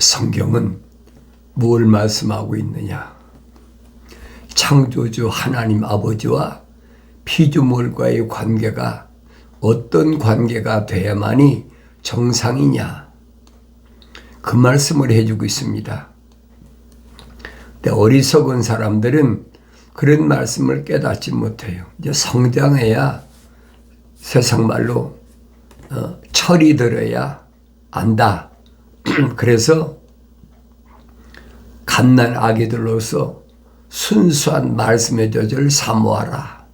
성경은 뭘 말씀하고 있느냐? 창조주 하나님 아버지와 피조물과의 관계가 어떤 관계가 돼야만이 정상이냐? 그 말씀을 해주고 있습니다. 근데 어리석은 사람들은 그런 말씀을 깨닫지 못해요. 이제 성장해야, 세상 말로 철이 들어야 안다. 그래서 갓난 아기들로서 순수한 말씀의 젖을 사모하라.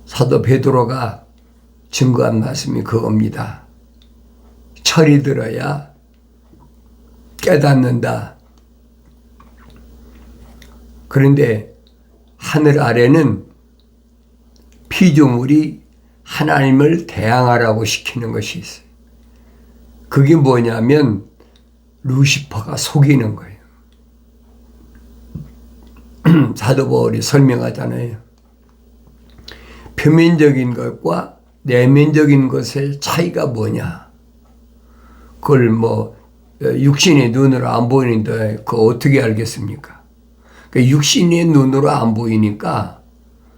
사도 베드로가 증거한 말씀이 그겁니다. 철이 들어야 깨닫는다. 그런데 하늘 아래는 피조물이 하나님을 대항하라고 시키는 것이 있어요. 그게 뭐냐면 루시퍼가 속이는 거예요. 사도 바울이 설명하잖아요. 표면적인 것과 내면적인 것의 차이가 뭐냐. 그걸 육신의 눈으로 안 보이는데 그거 어떻게 알겠습니까? 그러니까 육신의 눈으로 안 보이니까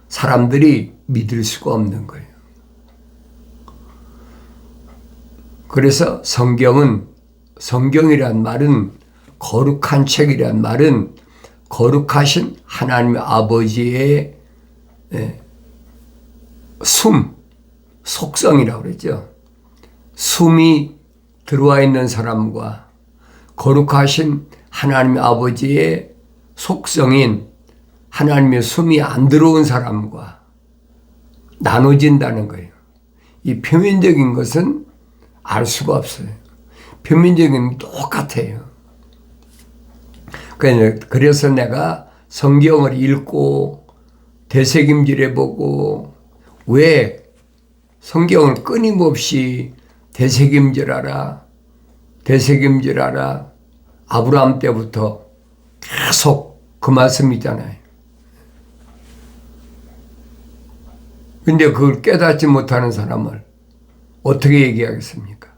사람들이 믿을 수가 없는 거예요. 그래서 성경이란 말은, 거룩한 책이란 말은 거룩하신 하나님 아버지의 속성이라고 그랬죠. 숨이 들어와 있는 사람과 거룩하신 하나님 아버지의 속성인 하나님의 숨이 안 들어온 사람과 나눠진다는 거예요. 이 표면적인 것은 알 수가 없어요. 표면적인 똑같아요. 그래서 내가 성경을 읽고 되새김질해보고, 왜 성경을 끊임없이 되새김질하라 아브라함 때부터 계속 그 말씀이잖아요. 근데 그걸 깨닫지 못하는 사람을 어떻게 얘기하겠습니까?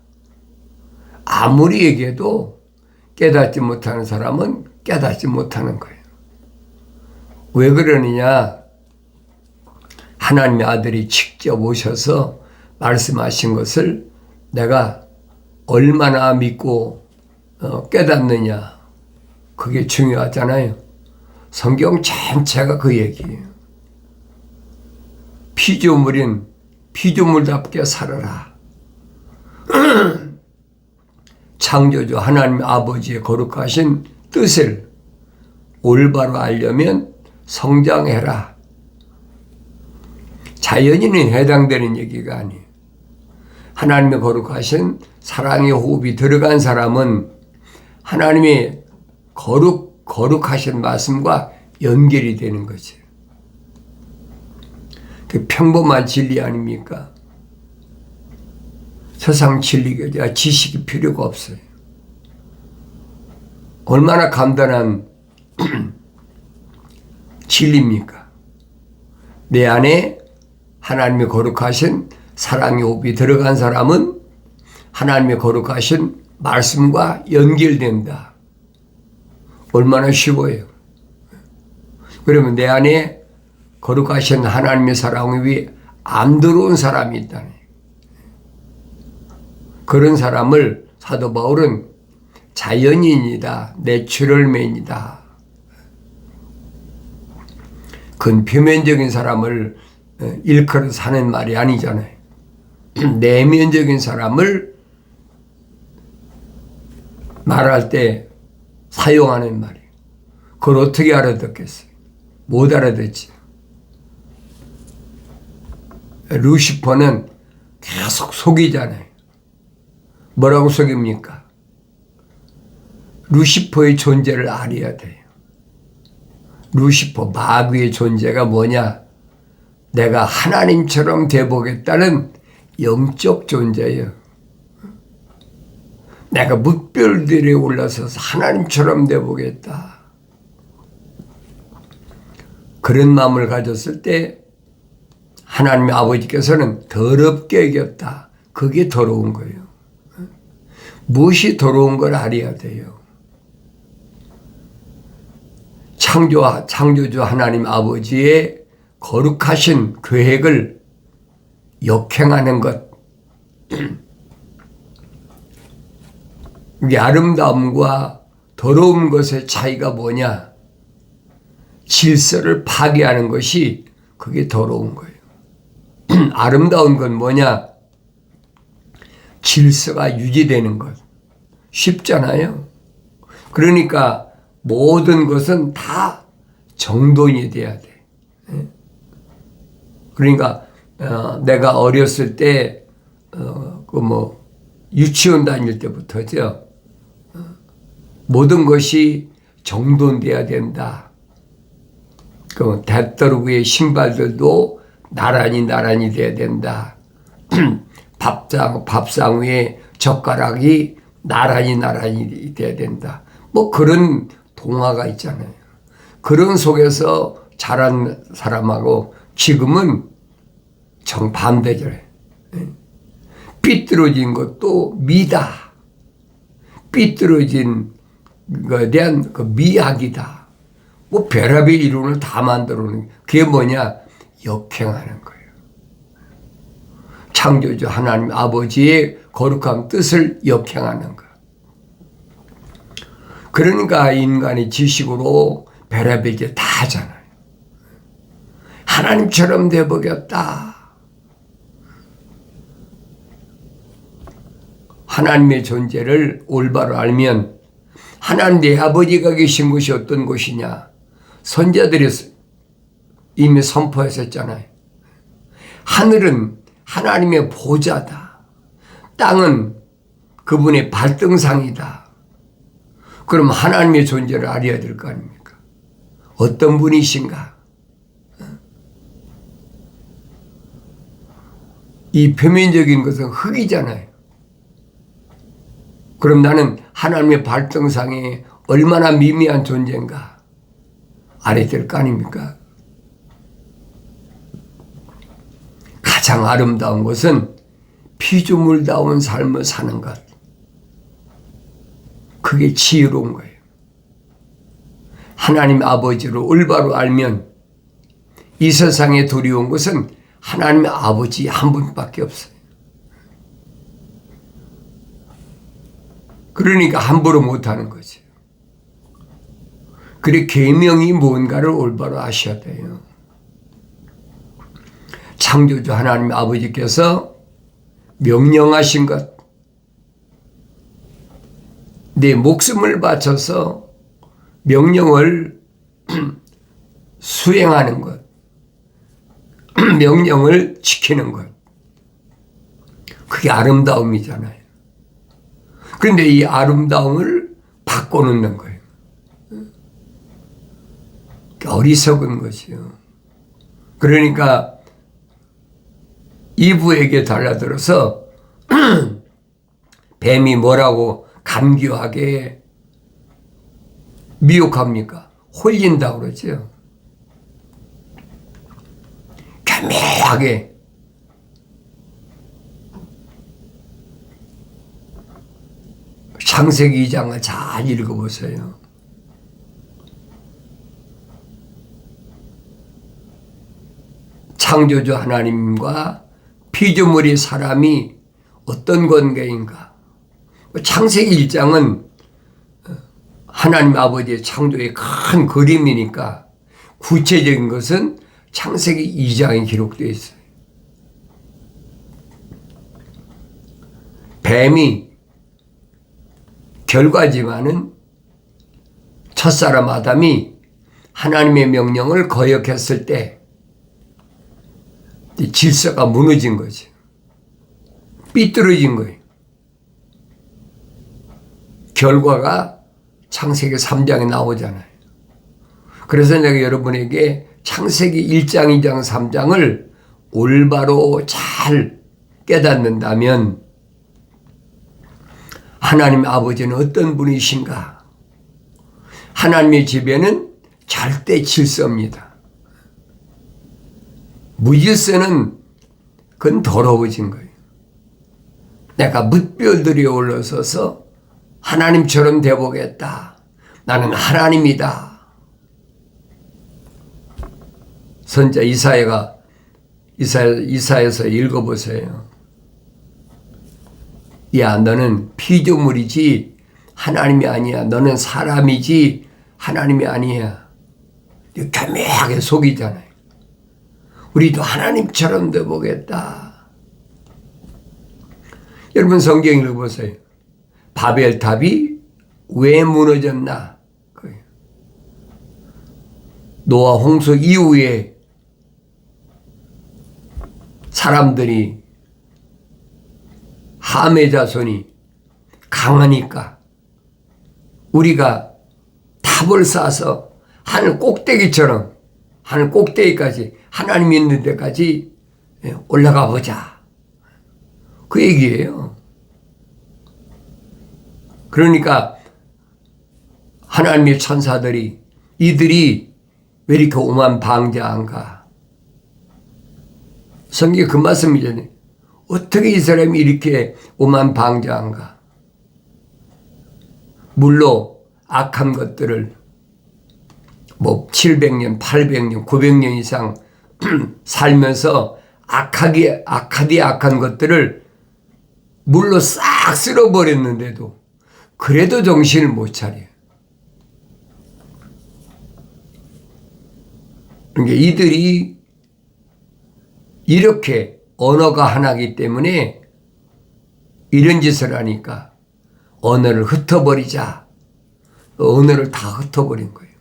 아무리 얘기해도 깨닫지 못하는 사람은 깨닫지 못하는 거예요. 왜 그러느냐? 하나님의 아들이 직접 오셔서 말씀하신 것을 내가 얼마나 믿고 깨닫느냐. 그게 중요하잖아요. 성경 전체가 그 얘기예요. 피조물인 피조물답게 살아라. 창조주 하나님 아버지의 거룩하신 뜻을 올바로 알려면 성장해라. 자연인은 해당되는 얘기가 아니에요. 하나님의 거룩하신 사랑의 호흡이 들어간 사람은 하나님의 거룩하신 말씀과 연결이 되는 거죠. 그 평범한 진리 아닙니까? 세상 진리가 지식이 필요가 없어요. 얼마나 간단한 진리입니까? 내 안에 하나님의 거룩하신 사랑의 호흡이 들어간 사람은 하나님의 거룩하신 말씀과 연결된다. 얼마나 쉬워요. 그러면 내 안에 거룩하신 하나님의 사랑의 호흡이 안 들어온 사람이 있다네. 그런 사람을 사도 바울은 자연인이다, 내추럴맨이다. 그건 표면적인 사람을 일컬어서 하는 말이 아니잖아요. 내면적인 사람을 말할 때 사용하는 말이에요. 그걸 어떻게 알아듣겠어요? 못 알아듣지. 루시퍼는 계속 속이잖아요. 뭐라고 속입니까? 루시퍼의 존재를 알아야 돼요. 루시퍼, 마귀의 존재가 뭐냐? 내가 하나님처럼 돼보겠다는 영적 존재예요. 내가 뭇별들에 올라서서 하나님처럼 돼보겠다. 그런 마음을 가졌을 때 하나님의 아버지께서는 더럽게 여겼다. 그게 더러운 거예요. 무엇이 더러운 걸 알아야 돼요. 창조주 하나님 아버지의 거룩하신 계획을 역행하는 것. 이게 아름다움과 더러운 것의 차이가 뭐냐? 질서를 파괴하는 것이 그게 더러운 거예요. 아름다운 건 뭐냐? 질서가 유지되는 것. 쉽잖아요. 그러니까 모든 것은 다 정돈이 돼야 돼. 그러니까 내가 어렸을 때 유치원 다닐 때부터죠. 모든 것이 정돈돼야 된다. 그 대떠르구의 신발들도 나란히 돼야 된다. 밥상 위에 젓가락이 나란히 돼야 된다. 뭐 그런 동화가 있잖아요. 그런 속에서 자란 사람하고 지금은 정반대죠. 삐뚤어진 것도 미다. 삐뚤어진 것에 대한 그 미학이다. 뭐 별의별 이론을 다 만들어 놓은 그게 뭐냐? 역행하는 거예요. 창조주 하나님 아버지의 거룩한 뜻을 역행하는 것. 그러니까 인간이 지식으로 별의별 게 다 하잖아요. 하나님처럼 돼보겠다. 하나님의 존재를 올바로 알면 하나님 내 아버지가 계신 곳이 어떤 곳이냐. 선자들이 이미 선포했었잖아요. 하늘은 하나님의 보좌다. 땅은 그분의 발등상이다. 그럼 하나님의 존재를 알아야 될 거 아닙니까? 어떤 분이신가? 이 표면적인 것은 흙이잖아요. 그럼 나는 하나님의 발등상에 얼마나 미미한 존재인가 알아야 될 거 아닙니까? 가장 아름다운 것은 피조물다운 삶을 사는 것. 그게 지혜로운 거예요. 하나님 아버지를 올바로 알면 이 세상에 두려운 것은 하나님 아버지 한 분밖에 없어요. 그러니까 함부로 못하는 거죠. 그래 계명이 뭔가를 올바로 아셔야 돼요. 창조주 하나님 아버지께서 명령하신 것, 내 목숨을 바쳐서 명령을 수행하는 것, 명령을 지키는 것, 그게 아름다움이잖아요. 그런데 이 아름다움을 바꿔놓는 거예요. 어리석은 것이요. 그러니까 이브에게 달라들어서 뱀이 뭐라고 간교하게 미혹합니까? 홀린다고 그러죠. 교묘하게 창세기 2장을 잘 읽어보세요. 창조주 하나님과 피조물의 사람이 어떤 관계인가? 창세기 1장은 하나님 아버지의 창조의 큰 그림이니까 구체적인 것은 창세기 2장에 기록되어 있어요. 뱀이 결과지만은 첫사람 아담이 하나님의 명령을 거역했을 때 질서가 무너진 거죠. 삐뚤어진 거예요. 결과가 창세기 3장에 나오잖아요. 그래서 내가 여러분에게 창세기 1장, 2장, 3장을 올바로 잘 깨닫는다면 하나님 아버지는 어떤 분이신가? 하나님의 집에는 절대 질서입니다. 무질서는 그건 더러워진 거예요. 내가 뭇별들이 올라서서 하나님처럼 되보겠다. 나는 하나님이다. 선자 이사야서 읽어보세요. 야, 너는 피조물이지 하나님이 아니야. 너는 사람이지 하나님이 아니야. 교묘하게 속이잖아요. 우리도 하나님처럼 되보겠다. 여러분 성경 읽어보세요. 바벨탑이 왜 무너졌나? 노아 홍수 이후에 사람들이 함의 자손이 강하니까 우리가 탑을 쌓아서 하늘 꼭대기처럼 하늘 꼭대기까지 하나님 있는 데까지 올라가 보자. 그 얘기예요. 그러니까 하나님의 천사들이 이들이 왜 이렇게 오만방자한가? 성경에 그 말씀이잖아요. 어떻게 이 사람이 이렇게 오만방자한가? 물로 악한 것들을 700년, 800년, 900년 이상 살면서 악한 것들을 물로 싹 쓸어버렸는데도 그래도 정신을 못 차려요. 그러니까 이들이 이렇게 언어가 하나이기 때문에 이런 짓을 하니까 언어를 흩어버리자. 언어를 다 흩어버린 거예요.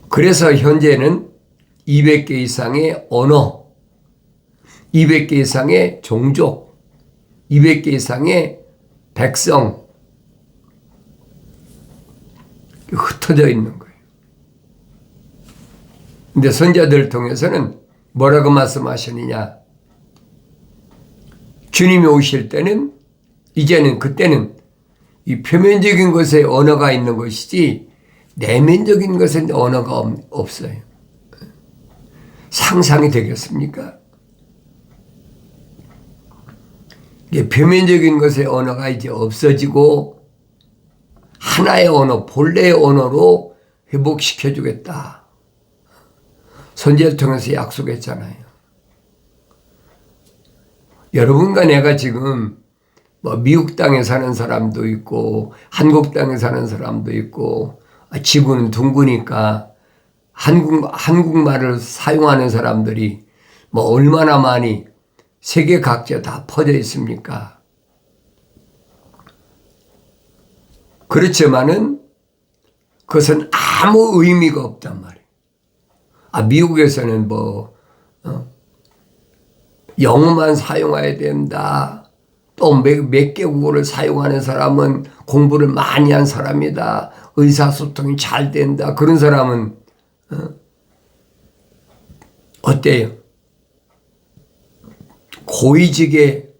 그래서 현재는 200개 이상의 언어, 200개 이상의 종족, 200개 이상의 백성 흩어져 있는 거예요. 근데 선자들을 통해서는 뭐라고 말씀하시느냐? 주님이 오실 때는 이제는 그때는 이 표면적인 것에 언어가 있는 것이지 내면적인 것에 언어가 없어요. 상상이 되겠습니까? 표면적인 것의 언어가 이제 없어지고 하나의 언어, 본래의 언어로 회복시켜 주겠다. 선지자를 통해서 약속했잖아요. 여러분과 내가 지금 미국 땅에 사는 사람도 있고 한국 땅에 사는 사람도 있고 지구는 둥그니까 한국말을 사용하는 사람들이 얼마나 많이 세계 각지에 다 퍼져 있습니까? 그렇지만은 그것은 아무 의미가 없단 말이에요. 미국에서는 영어만 사용해야 된다. 또 몇 개국어를 사용하는 사람은 공부를 많이 한 사람이다. 의사소통이 잘 된다. 그런 사람은 어때요? 고위직의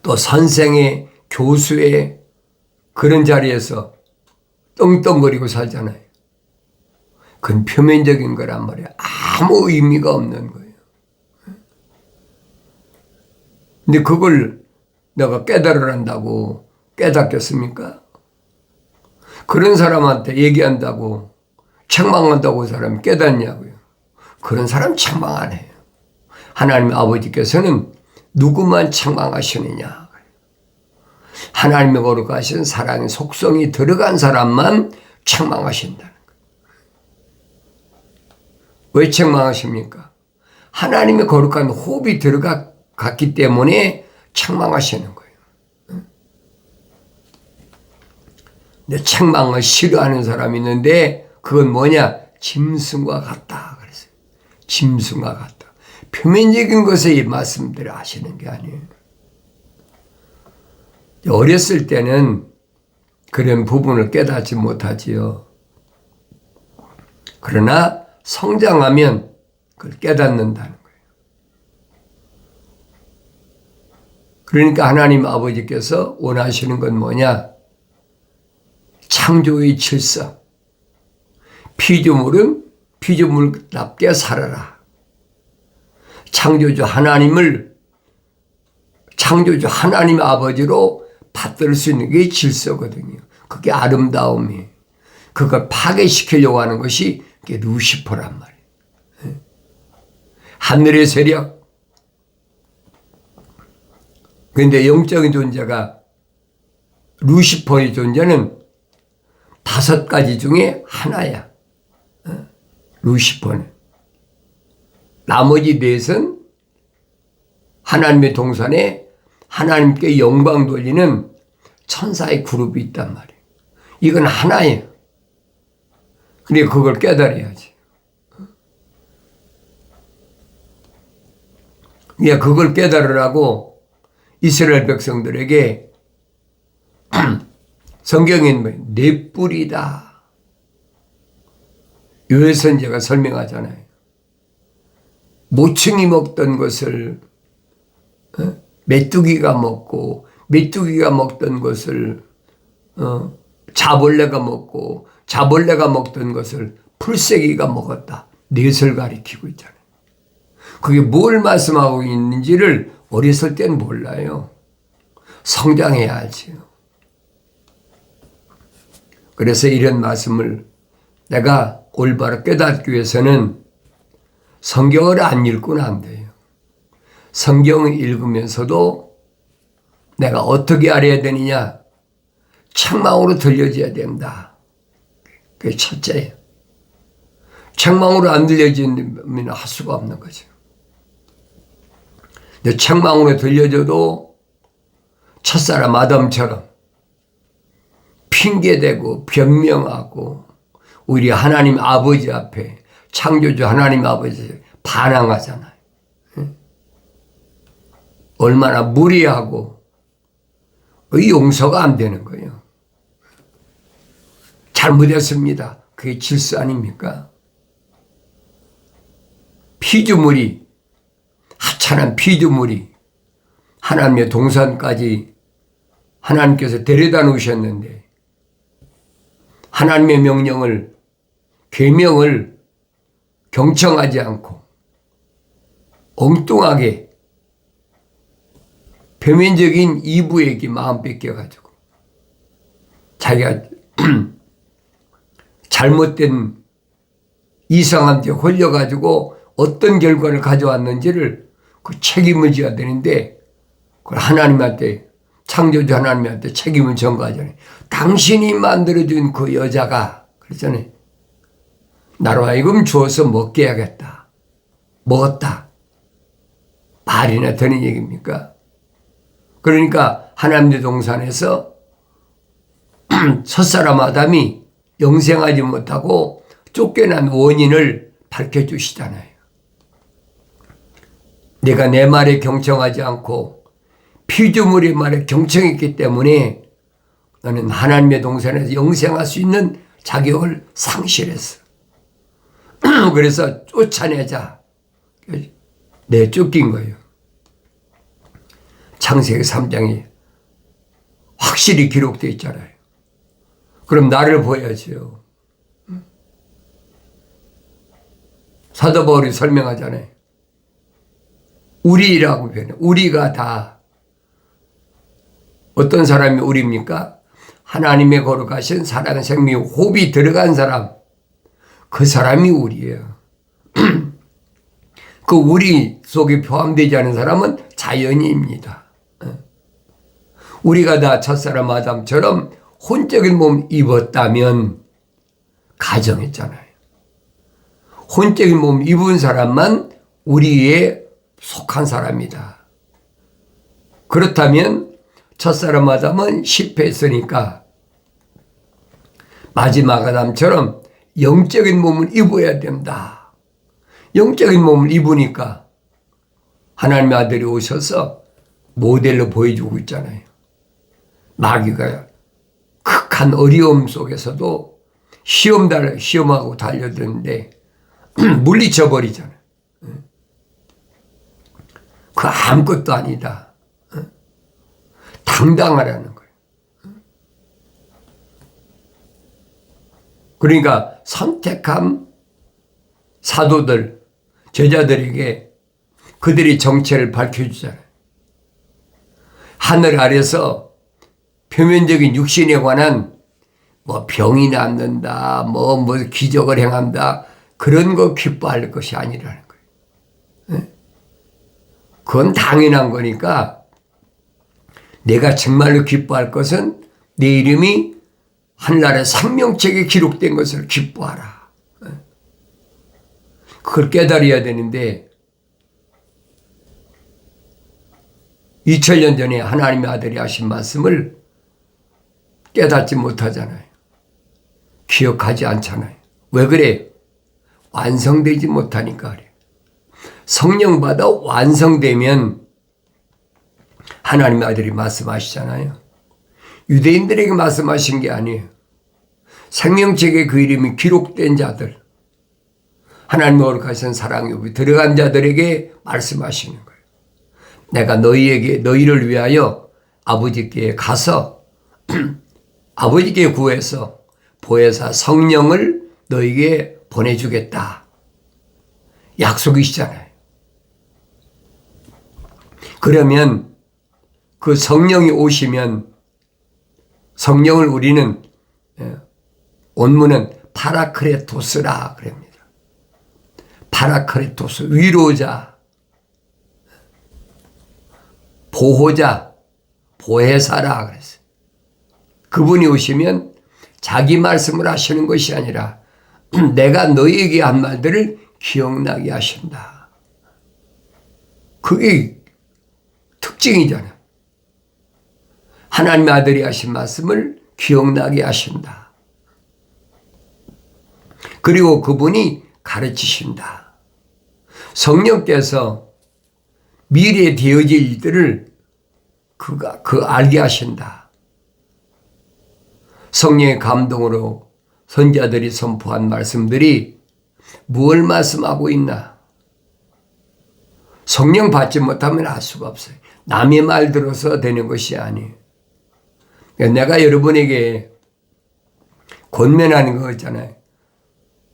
또 선생의 교수의 그런 자리에서 떵떵거리고 살잖아요. 그건 표면적인 거란 말이에요. 아무 의미가 없는 거예요. 근데 그걸 내가 깨달으란다고 깨닫겠습니까? 그런 사람한테 얘기한다고 책망한다고 그 사람이 깨닫냐고요. 그런 사람 책망 안 해요. 하나님 아버지께서는 누구만 책망하시느냐. 하나님의 거룩하신 사랑의 속성이 들어간 사람만 책망하신다는 거예요. 왜 책망하십니까? 하나님의 거룩한 호흡이 들어갔기 때문에 책망하시는 거예요. 근데 책망을 싫어하는 사람이 있는데 그건 뭐냐? 짐승과 같다. 그랬어요. 짐승과 같다. 표면적인 것에 이 말씀들을 하시는 게 아니에요. 어렸을 때는 그런 부분을 깨닫지 못하지요. 그러나 성장하면 그걸 깨닫는다는 거예요. 그러니까 하나님 아버지께서 원하시는 건 뭐냐? 창조의 질서. 피조물은 피조물답게 살아라. 창조주 하나님 아버지로 받들 수 있는 게 질서거든요. 그게 아름다움이에요. 그걸 파괴시키려고 하는 것이 그게 루시퍼란 말이에요. 하늘의 세력. 그런데 영적인 존재가 루시퍼의 존재는 5가지 중에 하나야. 루시퍼는. 나머지 4은 하나님의 동산에 하나님께 영광 돌리는 천사의 그룹이 있단 말이에요. 이건 하나예요. 근데 그걸 깨달아야지. 그걸 깨달으라고 이스라엘 백성들에게 성경에는 네 뿔이다. 요해선지자가 설명하잖아요. 모충이 먹던 것을 메뚜기가 먹고, 메뚜기가 먹던 것을 자벌레가 먹고, 자벌레가 먹던 것을 풀새기가 먹었다. 넷을 가리키고 있잖아요. 그게 뭘 말씀하고 있는지를 어렸을 땐 몰라요. 성장해야 알지요. 그래서 이런 말씀을 내가 올바로 깨닫기 위해서는 성경을 안 읽고는 안 돼요. 성경을 읽으면서도 내가 어떻게 알아야 되느냐? 책망으로 들려줘야 된다. 그게 첫째예요. 책망으로 안 들려지면 할 수가 없는 거죠. 근데 책망으로 들려줘도 첫사람 아담처럼 핑계대고 변명하고 우리 하나님 아버지 앞에 창조주 하나님 아버지 반항하잖아요. 얼마나 무리하고 용서가 안 되는 거예요. 잘못했습니다. 그게 질서 아닙니까? 피조물이, 하찮은 피조물이 하나님의 동산까지 하나님께서 데려다 놓으셨는데 하나님의 명령을, 계명을 경청하지 않고 엉뚱하게 표면적인 이부에게 마음 뺏겨가지고 자기가 잘못된 이상한 데 홀려가지고 어떤 결과를 가져왔는지를 그 책임을 져야 되는데 그걸 하나님한테, 창조주 하나님한테 책임을 전가하잖아요. 당신이 만들어준 그 여자가 그랬잖아요. 나로 하여금 주어서 먹게 해야겠다. 먹었다. 말이나 되는 얘기입니까? 그러니까 하나님의 동산에서 첫사람 아담이 영생하지 못하고 쫓겨난 원인을 밝혀주시잖아요. 내가 내 말에 경청하지 않고 피조물의 말에 경청했기 때문에 너는 하나님의 동산에서 영생할 수 있는 자격을 상실했어. 그래서 쫓아내자. 내쫓긴 거예요. 창세기 3장에 확실히 기록되어 있잖아요. 그럼 나를 보여야지요. 사도 바울이 설명하잖아요. 우리라고 표현해. 우리가 다 어떤 사람이 우리입니까? 하나님의 거룩하신 사랑, 생명, 호흡이 들어간 사람. 그 사람이 우리예요. 그 우리 속에 포함되지 않은 사람은 자연인입니다. 우리가 다 첫사람 아담처럼 혼적인 몸 입었다면 가정했잖아요. 혼적인 몸 입은 사람만 우리에 속한 사람이다. 그렇다면 첫사람 아담은 실패했으니까 마지막 아담처럼 영적인 몸을 입어야 된다. 영적인 몸을 입으니까 하나님의 아들이 오셔서 모델로 보여주고 있잖아요. 마귀가 극한 어려움 속에서도 시험하고 달려드는데 물리쳐 버리잖아요. 그 아무것도 아니다. 당당하라는 거예요. 그러니까 선택한 사도들, 제자들에게 그들의 정체를 밝혀주잖아요. 하늘 아래서 표면적인 육신에 관한 뭐 병이 낫는다, 뭐 기적을 행한다, 그런 거 기뻐할 것이 아니라는 거예요. 그건 당연한 거니까 내가 정말로 기뻐할 것은 내 이름이 하늘나라의 생명책에 기록된 것을 기뻐하라. 그걸 깨달아야 되는데 2000년 전에 하나님의 아들이 하신 말씀을 깨닫지 못하잖아요. 기억하지 않잖아요. 왜 그래? 완성되지 못하니까 그래. 성령 받아 완성되면 하나님의 아들이 말씀하시잖아요. 유대인들에게 말씀하신 게 아니에요. 생명책에 그 이름이 기록된 자들, 하나님의 거룩하신 사랑이 들어간 자들에게 말씀하시는 거예요. 내가 너희를 위하여 아버지께 가서 아버지께 구해서 보혜사 성령을 너희에게 보내주겠다. 약속이시잖아요. 그러면 그 성령이 오시면 성령을 우리는 원문은 파라크레토스라 그럽니다. 파라크레토스, 위로자, 보호자, 보혜사라 그랬어요. 그분이 오시면 자기 말씀을 하시는 것이 아니라 내가 너희에게 한 말들을 기억나게 하신다. 그게 특징이잖아. 하나님의 아들이 하신 말씀을 기억나게 하신다. 그리고 그분이 가르치신다. 성령께서 미래에 되어질 일들을 알게 하신다. 성령의 감동으로 선지자들이 선포한 말씀들이 무엇을 말씀하고 있나? 성령 받지 못하면 알 수가 없어요. 남의 말 들어서 되는 것이 아니에요. 내가 여러분에게 권면하는 거 있잖아요.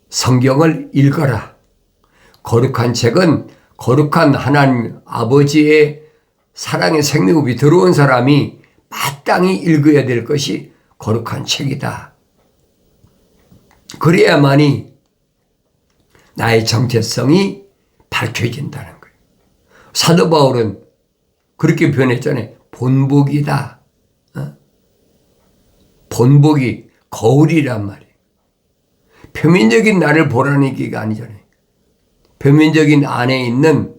성경을 읽어라. 거룩한 책은 거룩한 하나님 아버지의 사랑의 생명이 들어온 사람이 마땅히 읽어야 될 것이 거룩한 책이다. 그래야만이 나의 정체성이 밝혀진다는 거예요. 사도 바울은 그렇게 표현했잖아요. 본복이다. 본복이 거울이란 말이에요. 표면적인 나를 보라는 얘기가 아니잖아요. 표면적인 안에 있는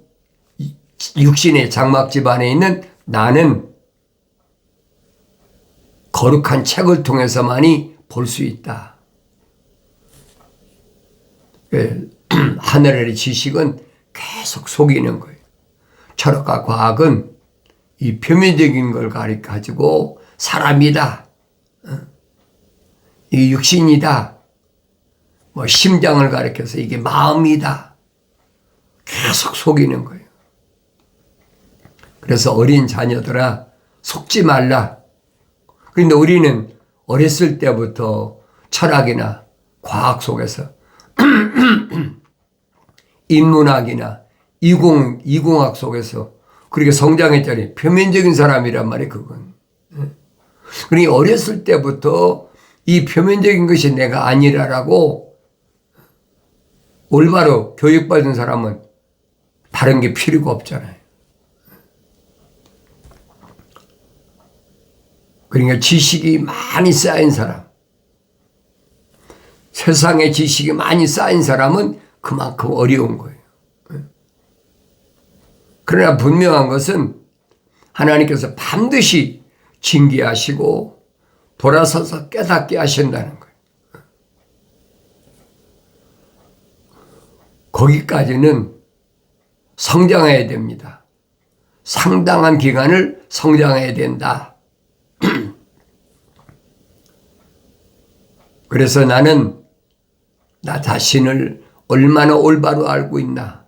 육신의 장막집 안에 있는 나는 거룩한 책을 통해서만이 볼 수 있다. 하늘의 지식은 계속 속이는 거예요. 철학과 과학은 이 표면적인 걸 가지고 사람이다. 이 육신이다. 뭐 심장을 가리켜서 이게 마음이다. 계속 속이는 거예요. 그래서 어린 자녀들아 속지 말라. 그런데 우리는 어렸을 때부터 철학이나 과학 속에서 인문학이나 이공학 속에서 그렇게 성장했잖아요. 표면적인 사람이란 말이에요. 그건. 그러니까 어렸을 때부터 이 표면적인 것이 내가 아니라라고 올바로 교육받은 사람은 다른 게 필요가 없잖아요. 그러니까 지식이 많이 쌓인 사람, 세상에 지식이 많이 쌓인 사람은 그만큼 어려운 거예요. 그러나 분명한 것은 하나님께서 반드시 징계하시고 돌아서서 깨닫게 하신다는 거예요. 거기까지는 성장해야 됩니다. 상당한 기간을 성장해야 된다. 그래서 나는 나 자신을 얼마나 올바로 알고 있나.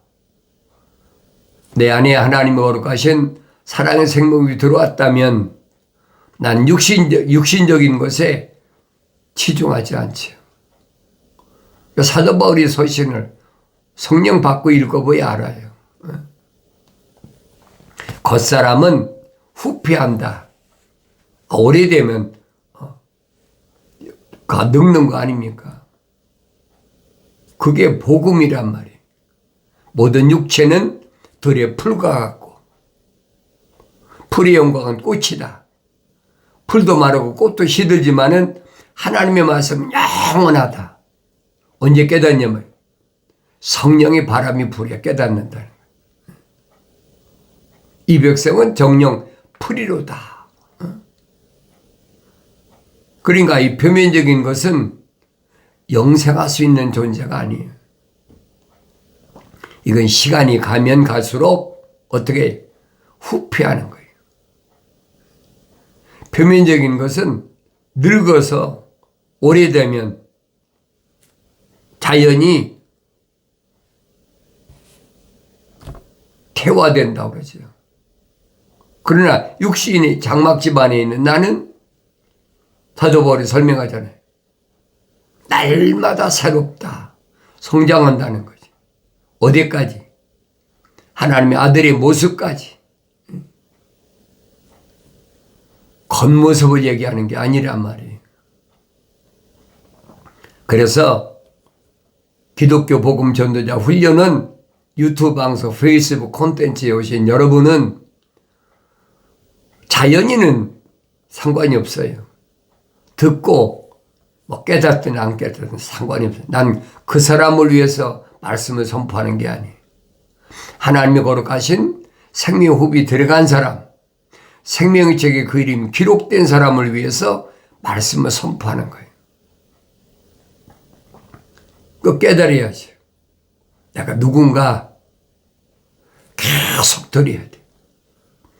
내 안에 하나님의 거룩하신 사랑의 생명이 들어왔다면 난 육신적인 것에 치중하지 않지요. 사도 바울의 서신을 성령 받고 읽어봐야 알아요. 겉사람은 후패한다. 오래되면 늙는 거 아닙니까? 그게 복음이란 말이에요. 모든 육체는 들의 풀과 같고 풀의 영광은 꽃이다. 풀도 마르고 꽃도 시들지만은 하나님의 말씀은 영원하다. 언제 깨닫냐면 성령의 바람이 불에 깨닫는다는 거예요. 이 백성은 정령 풀이로다. 그러니까 이 표면적인 것은 영생할 수 있는 존재가 아니에요. 이건 시간이 가면 갈수록 어떻게 후퇴하는 거예요. 표면적인 것은 늙어서 오래되면 자연이 퇴화된다고 그러죠. 그러나 육신이 장막 집안에 있는 나는 사도바울이 설명하잖아요. 날마다 새롭다. 성장한다는 거지. 어디까지? 하나님의 아들의 모습까지. 겉모습을 얘기하는 게 아니란 말이에요. 그래서 기독교 복음 전도자 훈련은 유튜브 방송, 페이스북 콘텐츠에 오신 여러분은 자연인은 상관이 없어요. 듣고 뭐 깨닫든 안 깨닫든 상관이 없어요. 난 그 사람을 위해서 말씀을 선포하는 게 아니에요. 하나님의 거룩하신 생명호흡이 들어간 사람, 생명의 책에 그 이름이 기록된 사람을 위해서 말씀을 선포하는 거예요. 그 깨달아야지. 내가 누군가 계속 드려야 돼.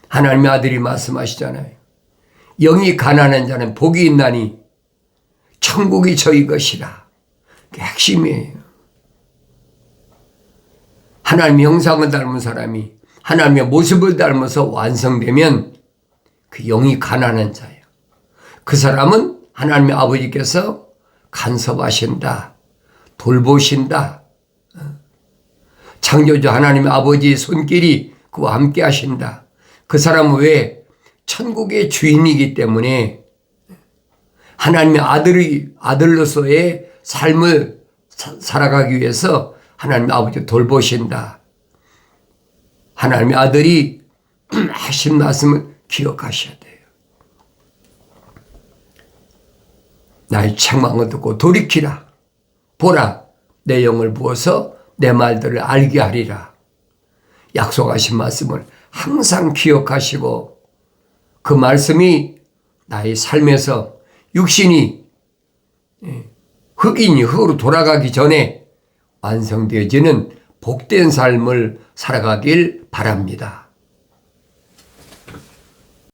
하나님의 아들이 말씀하시잖아요. 영이 가난한 자는 복이 있나니 천국이 저희 것이라. 그게 핵심이에요. 하나님의 형상을 닮은 사람이 하나님의 모습을 닮아서 완성되면 그 영이 가난한 자예요. 그 사람은 하나님의 아버지께서 간섭하신다. 돌보신다. 창조주 하나님의 아버지의 손길이 그와 함께 하신다. 그 사람은 왜? 천국의 주인이기 때문에 하나님의 아들로서의 삶을 살아가기 위해서 하나님의 아버지 돌보신다. 하나님의 아들이 하신 말씀을 기억하셔야 돼요. 나의 책망을 듣고 돌이키라. 보라, 내 영을 부어서 내 말들을 알게 하리라. 약속하신 말씀을 항상 기억하시고 그 말씀이 나의 삶에서 육신이 흑인이 흑으로 돌아가기 전에 완성되어지는 복된 삶을 살아가길 바랍니다.